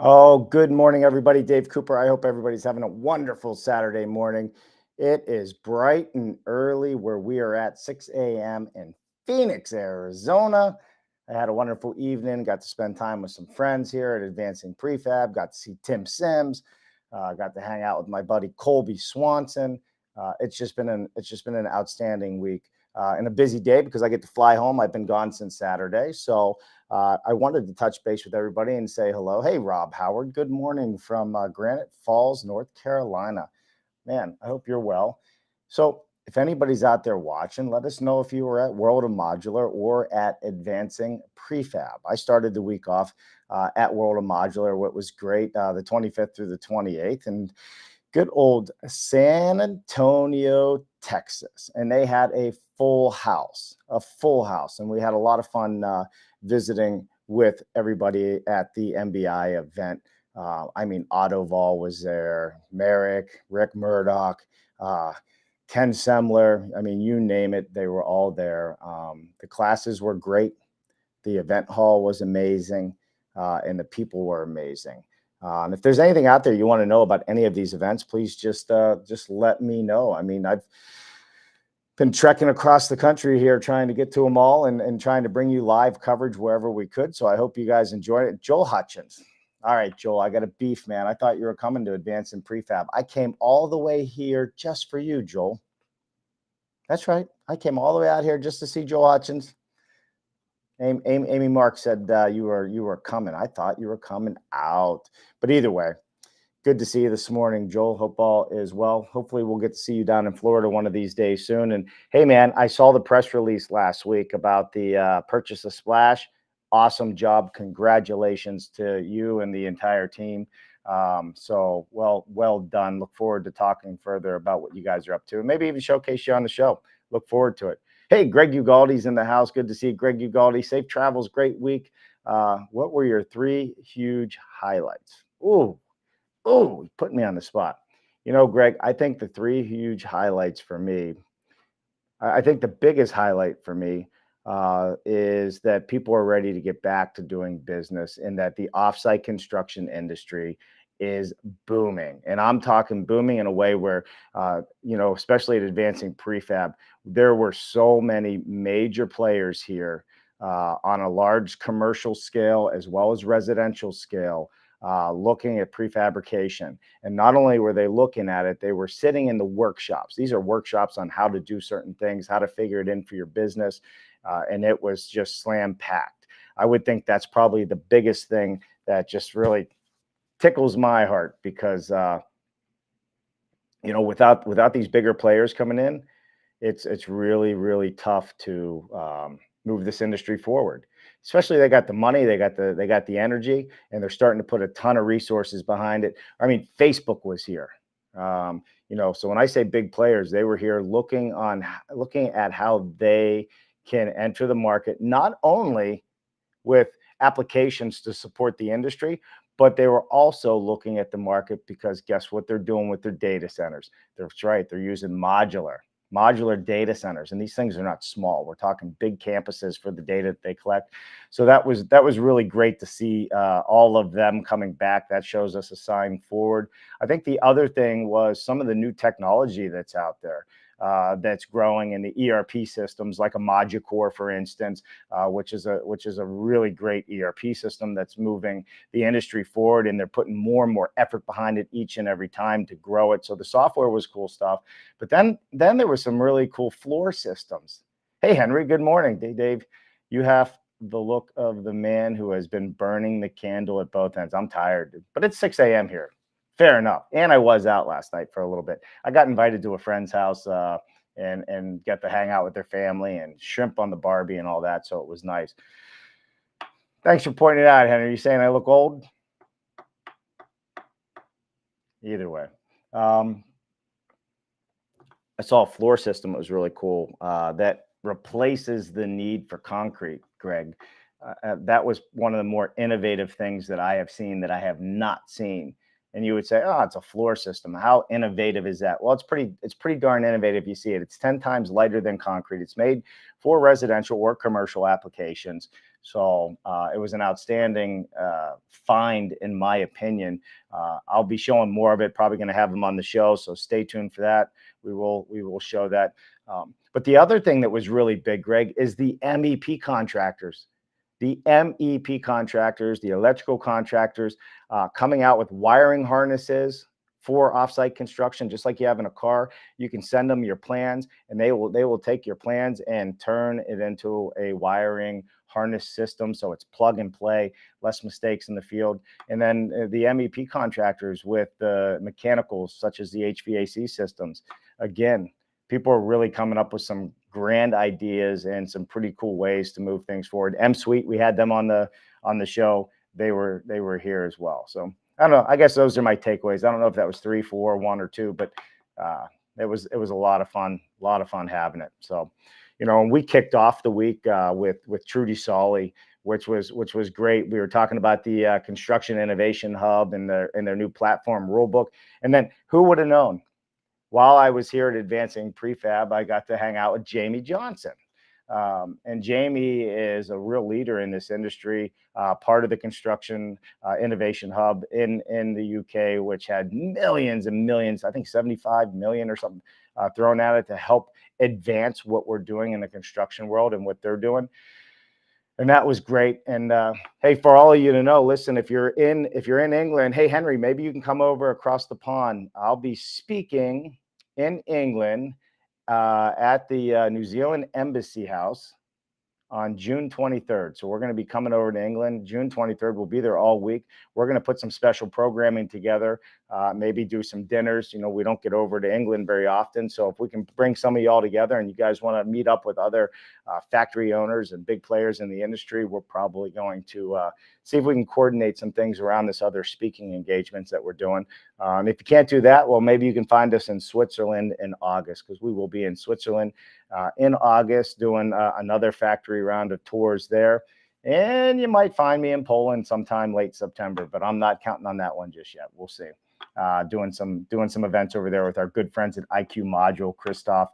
Oh, good morning, everybody. Dave Cooper. I hope everybody's having a wonderful Saturday morning. It is bright and early where we are at 6 a.m. in Phoenix, Arizona. I had a wonderful evening. Got to spend time with some friends here at Advancing Prefab. Got to see Tim Sims. Got to hang out with my buddy Colby Swanson. It's just been an outstanding week and a busy day because I get to fly home. I've been gone since Saturday, so I wanted to touch base with everybody and say hello. Hey, Rob Howard, good morning from Granite Falls, North Carolina. Man, I hope you're well. So, if anybody's out there watching, let us know if you were at World of Modular or at Advancing Prefab. I started the week off at World of Modular, what was great, the 25th through the 28th, and good old San Antonio, Texas. And they had a full house. And we had a lot of fun visiting with everybody at the MBI event. Autoball was there, Merrick, Rick Murdoch, uh, Ken Semler. I mean, you name it, they were all there. The classes were great. The event hall was amazing, and the people were amazing. And if there's anything out there you want to know about any of these events, please just let me know. I mean, I've been trekking across the country here trying to get to them all and trying to bring you live coverage wherever we could. So I hope you guys enjoyed it. Joel Hutchens. All right, Joel, I got a beef, man. I thought you were coming to Advance in Prefab. I came all the way here just for you, Joel. That's right. I came all the way out here just to see Joel Hutchens. Amy Mark said you were coming. I thought you were coming out. But either way, good to see you this morning, Joel. Hope all is well. Hopefully, we'll get to see you down in Florida one of these days soon. And hey, man, I saw the press release last week about the purchase of Splash. Awesome job. Congratulations to you and the entire team. So well done. Look forward to talking further about what you guys are up to and maybe even showcase you on the show. Look forward to it. Hey, Greg Ugaldi's in the house. Good to see you, Greg Ugaldi. Safe travels. Great week. What were your three huge highlights? Oh, put me on the spot. Greg, I think the three huge highlights for me, I think the biggest highlight for me is that people are ready to get back to doing business and that the offsite construction industry is booming. And I'm talking booming in a way where, especially at Advancing Prefab, there were so many major players here on a large commercial scale as well as residential scale looking at prefabrication. And not only were they looking at it, they were sitting in the workshops. These are workshops on how to do certain things, how to figure it in for your business. And it was just slam packed. I would think that's probably the biggest thing that just really tickles my heart because, without these bigger players coming in, it's really tough to move this industry forward. Especially they got the money, they got the energy, and they're starting to put a ton of resources behind it. I mean, Facebook was here. So when I say big players, they were here looking at how they can enter the market, not only with applications to support the industry, but they were also looking at the market because guess what they're doing with their data centers? That's right, they're using modular data centers, and these things are not small. We're talking big campuses for the data that they collect. So that was really great to see all of them coming back. That shows us a sign forward. I think the other thing was some of the new technology that's out there. That's growing in the ERP systems, like a Modular, for instance, which is a really great ERP system that's moving the industry forward, and they're putting more and more effort behind it each and every time to grow it. So the software was cool stuff, but then there were some really cool floor systems. Hey, Henry, good morning. Dave, you have the look of the man who has been burning the candle at both ends. I'm tired, but it's 6 a.m. here. Fair enough. And I was out last night for a little bit. I got invited to a friend's house and get to hang out with their family and shrimp on the Barbie and all that. So it was nice. Thanks for pointing it out, Henry. You saying I look old? Either way. I saw a floor system that was really cool that replaces the need for concrete, Greg. That was one of the more innovative things that I have seen that I have not seen. And you would say, oh, it's a floor system. How innovative is that? Well, it's pretty darn innovative. You see it. It's 10 times lighter than concrete. It's made for residential or commercial applications. So it was an outstanding find, in my opinion. I'll be showing more of it. Probably going to have them on the show, so stay tuned for that. We will show that. But the other thing that was really big, Greg, is the MEP contractors. The MEP contractors, the electrical contractors, coming out with wiring harnesses for offsite construction, just like you have in a car. You can send them your plans, and they will take your plans and turn it into a wiring harness system, so it's plug and play, less mistakes in the field. And then the MEP contractors with the mechanicals, such as the HVAC systems. Again, people are really coming up with some grand ideas and some pretty cool ways to move things forward. M Suite, we had them on the show. They were here as well. So I don't know. I guess those are my takeaways. I don't know if that was 3, 4, 1, or 2, but it was a lot of fun having it. So, and we kicked off the week with Trudy Solly, which was great. We were talking about the Construction Innovation Hub and their new platform rulebook. And then who would have known? While I was here at Advancing Prefab, I got to hang out with Jamie Johnson. And Jamie is a real leader in this industry, part of the Construction Innovation Hub in the UK, which had millions and millions, I think 75 million or something thrown at it to help advance what we're doing in the construction world and what they're doing. And that was great. And hey, for all of you to know, listen, if you're in England, hey, Henry, maybe you can come over across the pond. I'll be speaking in England at the New Zealand Embassy House on June 23rd. So we're going to be coming over to England. June 23rd. We'll be there all week. We're going to put some special programming together, maybe do some dinners. We don't get over to England very often. So if we can bring some of y'all together and you guys want to meet up with other factory owners and big players in the industry, we're probably going to see if we can coordinate some things around this other speaking engagements that we're doing. If you can't do that, well, maybe you can find us in Switzerland in August, because we will be in Switzerland in August doing another factory round of tours there. And you might find me in Poland sometime late September, but I'm not counting on that one just yet. We'll see. Doing some events over there with our good friends at IQ Module, Christoph.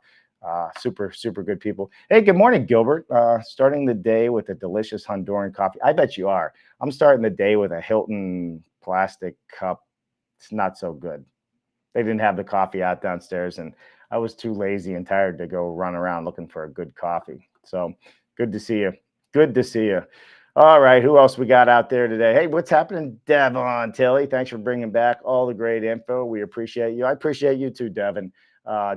Super good people. Hey, good morning, Gilbert. Starting the day with a delicious Honduran coffee. I bet you are. I'm starting the day with a Hilton plastic cup. It's not so good. They didn't have the coffee out downstairs, and I was too lazy and tired to go run around looking for a good coffee. So good to see you. Good to see you. All right, who else we got out there today? Hey, what's happening, Devin Tilly? Thanks for bringing back all the great info. We appreciate you. I appreciate you too, Devin.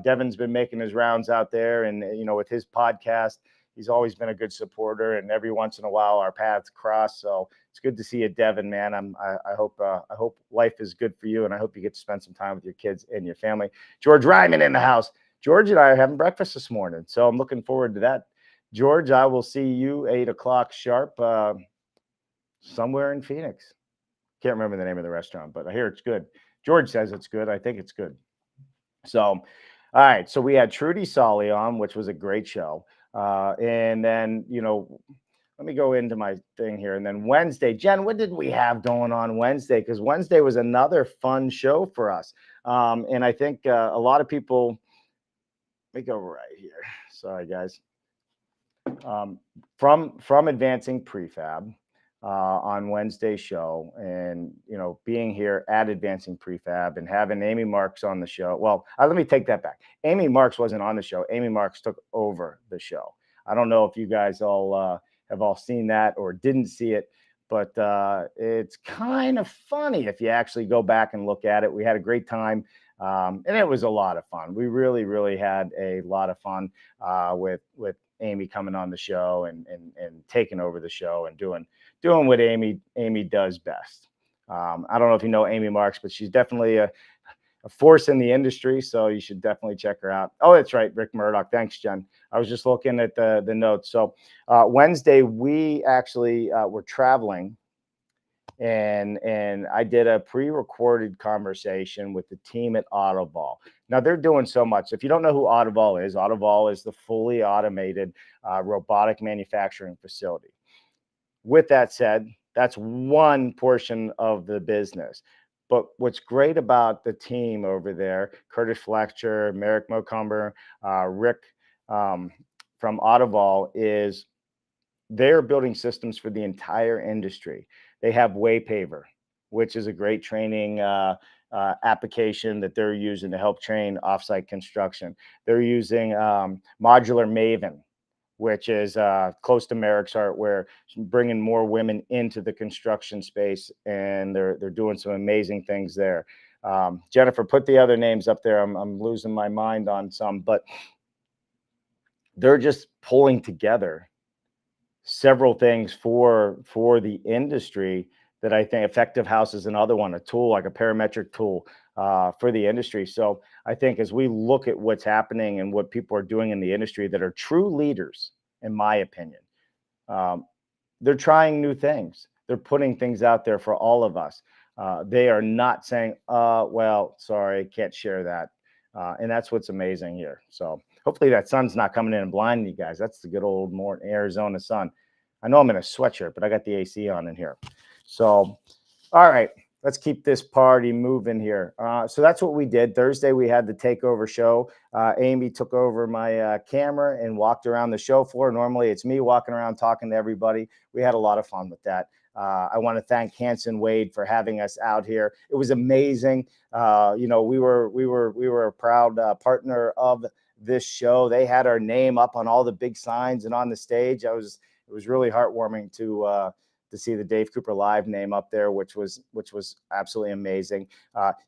Devin's been making his rounds out there, and with his podcast, he's always been a good supporter. And every once in a while, our paths cross. So it's good to see you, Devin, man. I hope life is good for you, and I hope you get to spend some time with your kids and your family. George Ryman in the house. George and I are having breakfast this morning, so I'm looking forward to that. George, I will see you 8 o'clock sharp somewhere in Phoenix. Can't remember the name of the restaurant, but I hear it's good. George says it's good. I think it's good. So, all right. So we had Trudy Solly on, which was a great show. And then, let me go into my thing here. And then Wednesday, Jen, what did we have going on Wednesday? Because Wednesday was another fun show for us. And I think a lot of people, let me go right here. Sorry, guys. From Advancing Prefab on Wednesday's show, and being here at Advancing Prefab and having Amy Marks on the show. Well, let me take that back. Amy Marks wasn't on the show. Amy Marks took over the show. I don't know if you guys all have all seen that or didn't see it, but it's kind of funny if you actually go back and look at it. We had a great time. And it was a lot of fun. We really had a lot of fun with Amy coming on the show and taking over the show and doing what Amy does best. I don't know if you know Amy Marks, but she's definitely a force in the industry, so you should definitely check her out. Oh, that's right, Rick Murdoch. Thanks, Jen. I was just looking at the notes. So Wednesday, we actually were traveling, and I did a pre-recorded conversation with the team at Autoball. Now, they're doing so much. If you don't know who Autoball is the fully automated robotic manufacturing facility. With that said, that's one portion of the business. But what's great about the team over there, Curtis Fletcher, Merrick Mocumber, Rick from Autoball, is they're building systems for the entire industry. They have Waypaver, which is a great training application that they're using to help train offsite construction. They're using Modular Maven, which is close to Merrick's Heart, where bringing more women into the construction space, and they're doing some amazing things there. Jennifer, put the other names up there. I'm losing my mind on some, but they're just pulling together several things for the industry that I think Effective House is another one, a tool like a parametric tool for the industry. So I think as we look at what's happening and what people are doing in the industry that are true leaders, in my opinion, um, they're trying new things. They're putting things out there for all of us. They are not saying, well, sorry, can't share that. And that's what's amazing here. So hopefully that sun's not coming in and blinding you guys. That's the good old morning Arizona sun. I know I'm in a sweatshirt, but I got the AC on in here. So, all right, let's keep this party moving here. So that's what we did. Thursday, we had the takeover show. Amy took over my camera and walked around the show floor. Normally, it's me walking around talking to everybody. We had a lot of fun with that. I want to thank Hanson Wade for having us out here. It was amazing. We were a proud partner of this show. They had our name up on all the big signs and on the stage. It was really heartwarming to see the Dave Cooper Live name up there, which was absolutely amazing.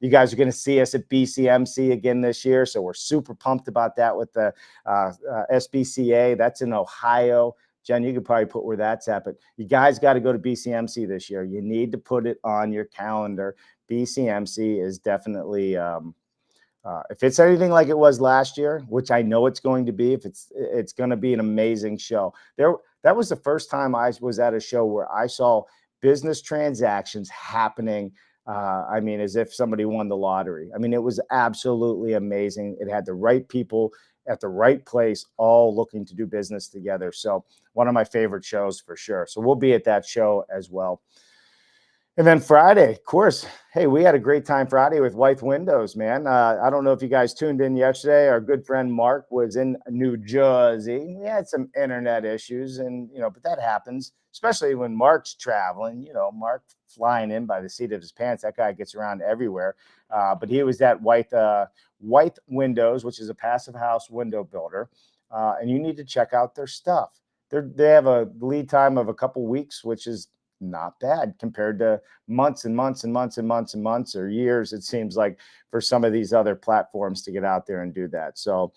You guys are going to see us at BCMC again this year, so we're super pumped about that with the SBCA. That's in Ohio. Jen, you could probably put where that's at, but you guys got to go to BCMC this year. You need to put it on your calendar. BCMC is definitely, if it's anything like it was last year, which I know it's going to be, it's going to be an amazing show. That was the first time I was at a show where I saw business transactions happening. I mean, as if somebody won the lottery. I mean, it was absolutely amazing. It had the right people at the right place, all looking to do business together. So one of my favorite shows for sure. So we'll be at that show as well. And then Friday, of course, hey, we had a great time Friday with White Windows, man. I don't know if you guys tuned in yesterday. Our good friend Mark was in New Jersey. We had some internet issues, and but that happens, especially when Mark's traveling. Mark flying in by the seat of his pants. That guy gets around everywhere. But he was at White Windows, which is a passive house window builder, and you need to check out their stuff. They have a lead time of a couple weeks, which is not bad compared to months and months and months and months and months or years, it seems like, for some of these other platforms to get out there and do that. So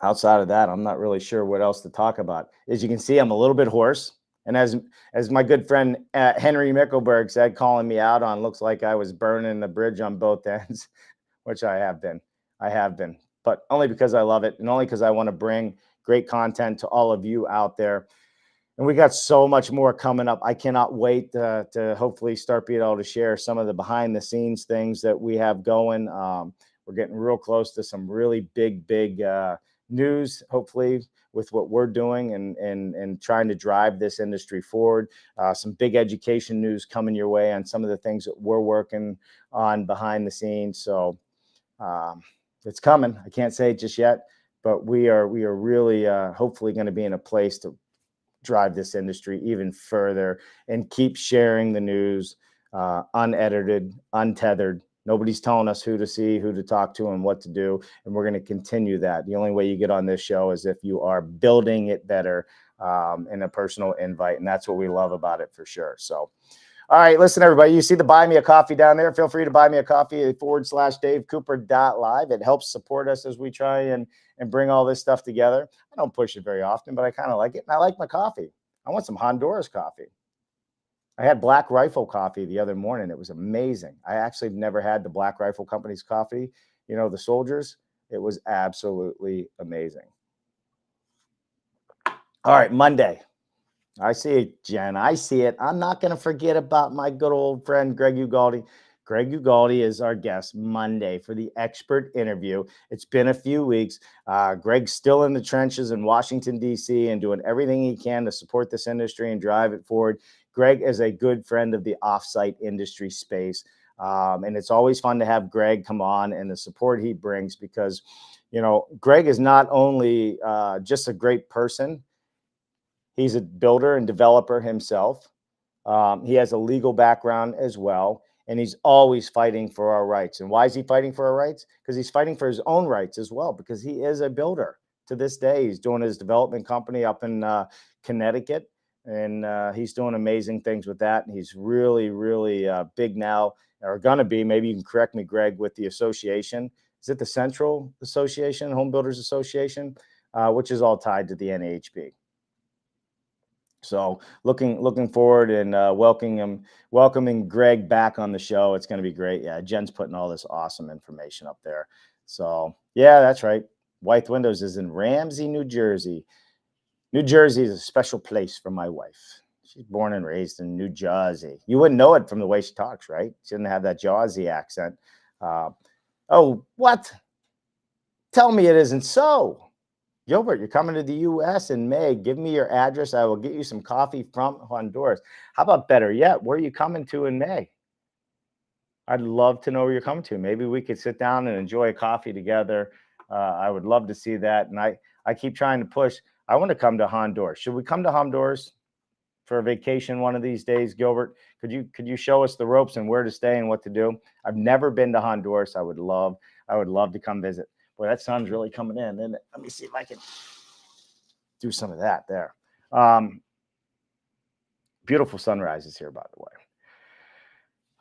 outside of that, I'm not really sure what else to talk about. As you can see, I'm a little bit hoarse. And as my good friend Henry Mickelberg said, calling me out on, looks like I was burning the bridge on both ends, which I have been, but only because I love it and only because I want to bring great content to all of you out there. And we got so much more coming up. I cannot wait to hopefully start being able to share some of the behind the scenes things that we have going. We're getting real close to some really big news, hopefully, with what we're doing and trying to drive this industry forward. Some big education news coming your way on some of the things that we're working on behind the scenes. So it's coming. I can't say it just yet, but we are really hopefully going to be in a place to drive this industry even further and keep sharing the news unedited, untethered. Nobody's telling us who to see, who to talk to, and what to do. And we're going to continue that. The only way you get on this show is if you are building it better in a personal invite. And that's what we love about it for sure. So, all right, listen, everybody, you see the buy me a coffee down there. Feel free to buy me a coffee at /DaveCooper.live. It helps support us as we try and bring all this stuff together. I don't push it very often, but I kind of like it. And I like my coffee. I want some Honduras coffee. I had Black Rifle coffee the other morning. It was amazing. I actually never had the Black Rifle Company's coffee, the soldiers. It was absolutely amazing. All right, Monday. I see it, Jen. I see it. I'm not going to forget about my good old friend, Greg Ugaldi. Greg Ugaldi is our guest Monday for the expert interview. It's been a few weeks. Greg's still in the trenches in Washington, D.C. and doing everything he can to support this industry and drive it forward. Greg is a good friend of the offsite industry space. And it's always fun to have Greg come on and the support he brings because, Greg is not only just a great person. He's a builder and developer himself. He has a legal background as well, and he's always fighting for our rights. And why is he fighting for our rights? Because he's fighting for his own rights as well, because he is a builder. To this day, he's doing his development company up in Connecticut, and he's doing amazing things with that. And he's really, really big now, or going to be. Maybe you can correct me, Greg, with the association. Is it the Central Association, Home Builders Association, which is all tied to the NAHB? So looking forward and welcoming Greg back on the show. It's going to be great. Yeah, Jen's putting all this awesome information up there. So yeah, that's right. White Windows is in Ramsey, New Jersey. New Jersey is a special place for my wife. She's born and raised in New Jersey. You wouldn't know it from the way she talks, right? She doesn't have that Jersey accent. Oh, what? Tell me it isn't so. Gilbert, you're coming to the U.S. in May. Give me your address. I will get you some coffee from Honduras. How about better yet? Where are you coming to in May? I'd love to know where you're coming to. Maybe we could sit down and enjoy a coffee together. I would love to see that. And I keep trying to push. I want to come to Honduras. Should we come to Honduras for a vacation one of these days, Gilbert? Could you show us the ropes and where to stay and what to do? I've never been to Honduras. I would love to come visit. Boy, that sun's really coming in. And let me see if I can do some of that there. Beautiful sunrises here, by the way.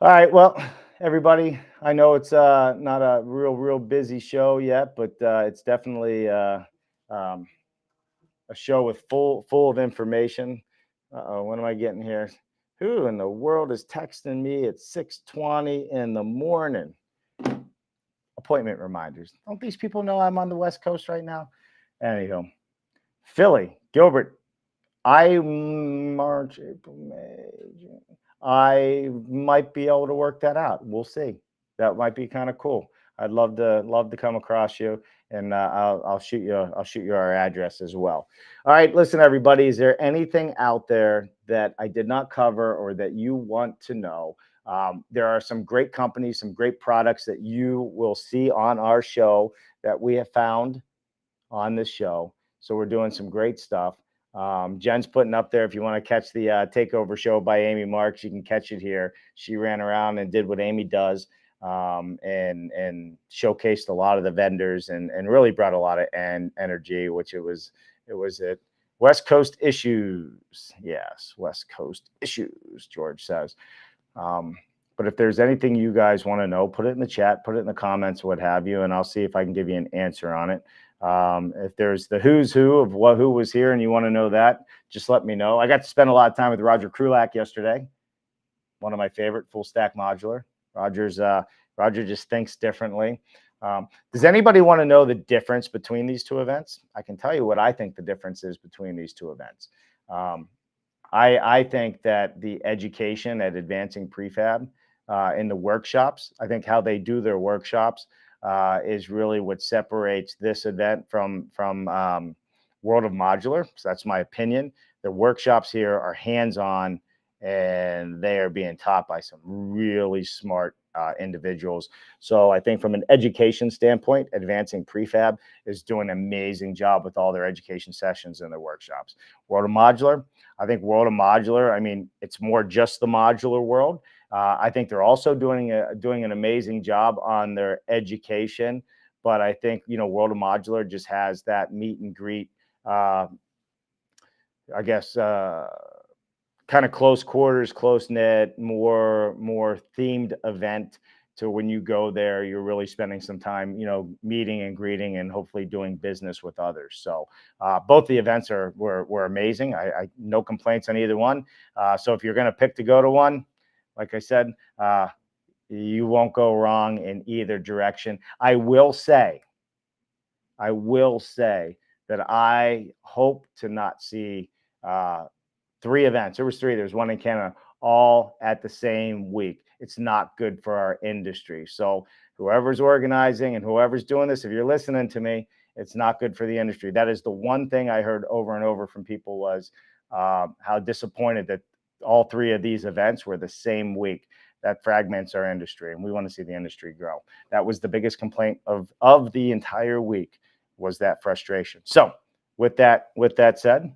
All right, well, everybody, I know it's not a real busy show yet, but it's definitely a show with full of information. What am I getting here? Who in the world is texting me at 6:20 in the morning? Appointment reminders. Don't these people know I'm on the West Coast right now? Anyhow, Philly, Gilbert, March, April, May, June. I might be able to work that out. We'll see. That might be kind of cool. I'd love to come across you, and I'll shoot you our address as well. All right, listen, everybody. Is there anything out there that I did not cover or that you want to know? There are some great companies, some great products that you will see on our show that we have found on this show. So we're doing some great stuff. Jen's putting up there. If you want to catch the takeover show by Amy Marks, you can catch it here. She ran around and did what Amy does, and showcased a lot of the vendors and really brought a lot of energy, which it was it. West Coast issues. Yes, West Coast issues, George says. But if there's anything you guys want to know, put it in the chat, put it in the comments, what have you, and I'll see if I can give you an answer on it. If there's the who's who of who was here and you want to know that, just let me know. I got to spend a lot of time with Roger Krulak yesterday. One of my favorite, Full Stack Modular. Roger just thinks differently. Does anybody want to know the difference between these two events? I can tell you what I think the difference is between these two events. I think that the education at Advancing Prefab in the workshops, I think how they do their workshops is really what separates this event from World of Modular. So that's my opinion. The workshops here are hands-on, and they are being taught by some really smart individuals. So I think from an education standpoint, Advancing Prefab is doing an amazing job with all their education sessions and their workshops. World of Modular, I think World of Modular, I mean, it's more just the modular world. I think they're also doing an amazing job on their education, but I think, World of Modular just has that meet and greet, I guess, kind of close quarters, close knit, more themed event. So when you go there, you're really spending some time, meeting and greeting and hopefully doing business with others. So both the events were amazing. I no complaints on either one. So if you're going to pick to go to one, like I said, you won't go wrong in either direction. I will say that I hope to not see 3 events. There was 3. There's one in Canada, all at the same week. It's not good for our industry. So whoever's organizing and whoever's doing this, if you're listening to me, it's not good for the industry. That is the one thing I heard over and over from people was how disappointed that all 3 of these events were the same week. That fragments our industry, and we want to see the industry grow. That was the biggest complaint of the entire week, was that frustration. So with that said,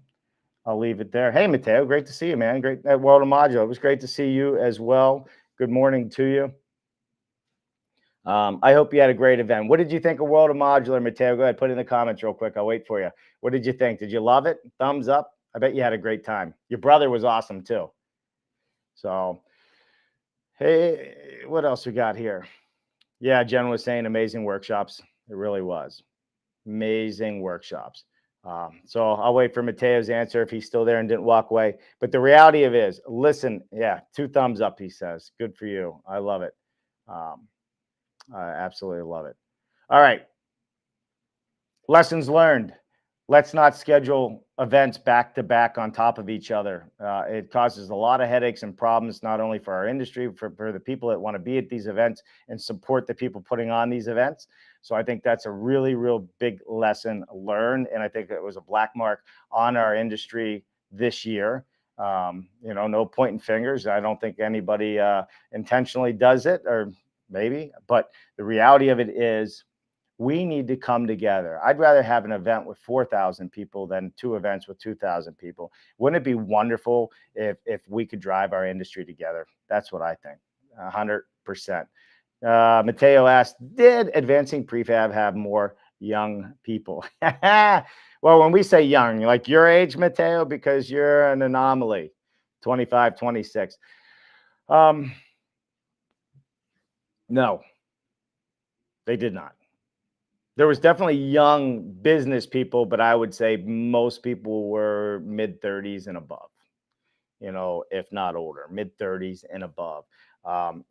I'll leave it there. Hey, Mateo, great to see you, man. Great at World of Modular. It was great to see you as well. Good morning to you. I hope you had a great event. What did you think of World of Modular, Mateo? Go ahead, put it in the comments real quick. I'll wait for you. What did you think? Did you love it? Thumbs up. I bet you had a great time. Your brother was awesome too. So, hey, what else we got here? Yeah, Jen was saying amazing workshops. It really was. Amazing workshops. So I'll wait for Mateo's answer if he's still there and didn't walk away. But the reality of it is, listen, yeah, 2 thumbs up, he says. Good for you. I love it. I absolutely love it. All right. Lessons learned. Let's not schedule events back to back on top of each other. It causes a lot of headaches and problems, not only for our industry, for the people that want to be at these events and support the people putting on these events. So I think that's a really, real big lesson learned. And I think it was a black mark on our industry this year. No pointing fingers. I don't think anybody intentionally does it, or maybe, but the reality of it is, we need to come together. I'd rather have an event with 4,000 people than 2 events with 2,000 people. Wouldn't it be wonderful if we could drive our industry together? That's what I think. 100%. Mateo asked, did Advancing Prefab have more young people? Well, when we say young, like your age, Mateo, because you're an anomaly, 25, 26. No, they did not. There was definitely young business people, but I would say most people were mid 30s and above, if not older, mid 30s and above.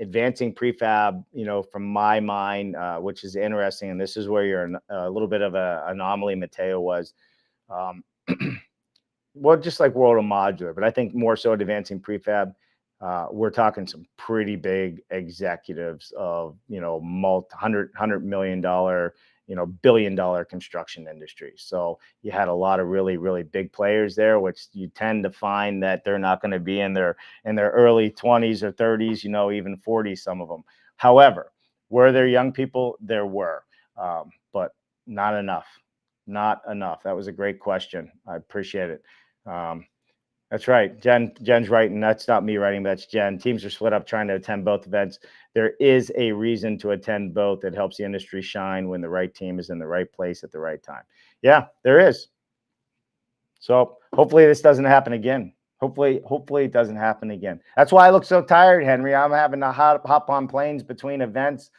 Advancing Prefab, from my mind, which is interesting, and this is where you're a little bit of an anomaly, Mateo was. Well, just like World of Modular, but I think more so at Advancing Prefab, we're talking some pretty big executives of, $100 million, billion-dollar construction industry. So you had a lot of really, really big players there, which you tend to find that they're not going to be in their early 20s or 30s, even 40s, some of them. However, were there young people? There were, but not enough. Not enough. That was a great question. I appreciate it. That's right. Jen's writing. That's not me writing, but that's Jen. Teams are split up trying to attend both events. There is a reason to attend both. It helps the industry shine when the right team is in the right place at the right time. Yeah, there is. So hopefully this doesn't happen again. Hopefully it doesn't happen again. That's why I look so tired, Henry. I'm having to hop on planes between events.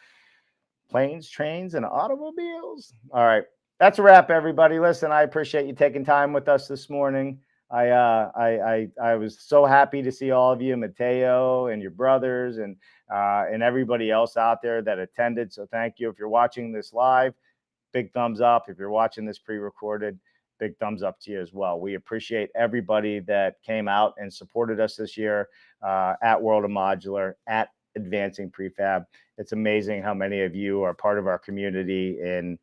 Planes, trains, and automobiles. All right. That's a wrap, everybody. Listen, I appreciate you taking time with us this morning. I was so happy to see all of you, Mateo and your brothers, and everybody else out there that attended. So thank you. If you're watching this live, big thumbs up. If you're watching this pre-recorded, big thumbs up to you as well. We appreciate everybody that came out and supported us this year at World of Modular, at Advancing Prefab. It's amazing how many of you are part of our community, and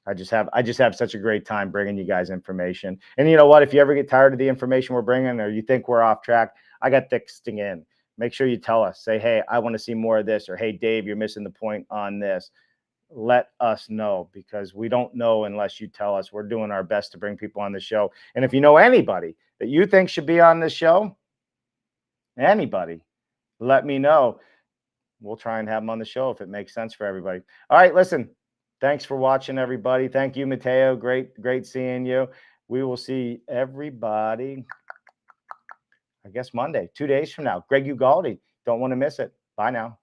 I just have such a great time bringing you guys information. And you know what? If you ever get tired of the information we're bringing, or you think we're off track, I got thick skin. Make sure you tell us. Say, hey, I want to see more of this, or hey, Dave, you're missing the point on this. Let us know, because we don't know unless you tell us. We're doing our best to bring people on the show. And if you know anybody that you think should be on this show, anybody, let me know. We'll try and have them on the show if it makes sense for everybody. All right, listen, thanks for watching, everybody. Thank you, Mateo. Great seeing you. We will see everybody, I guess, Monday, 2 days from now. Greg Ugaldi. Don't want to miss it. Bye now.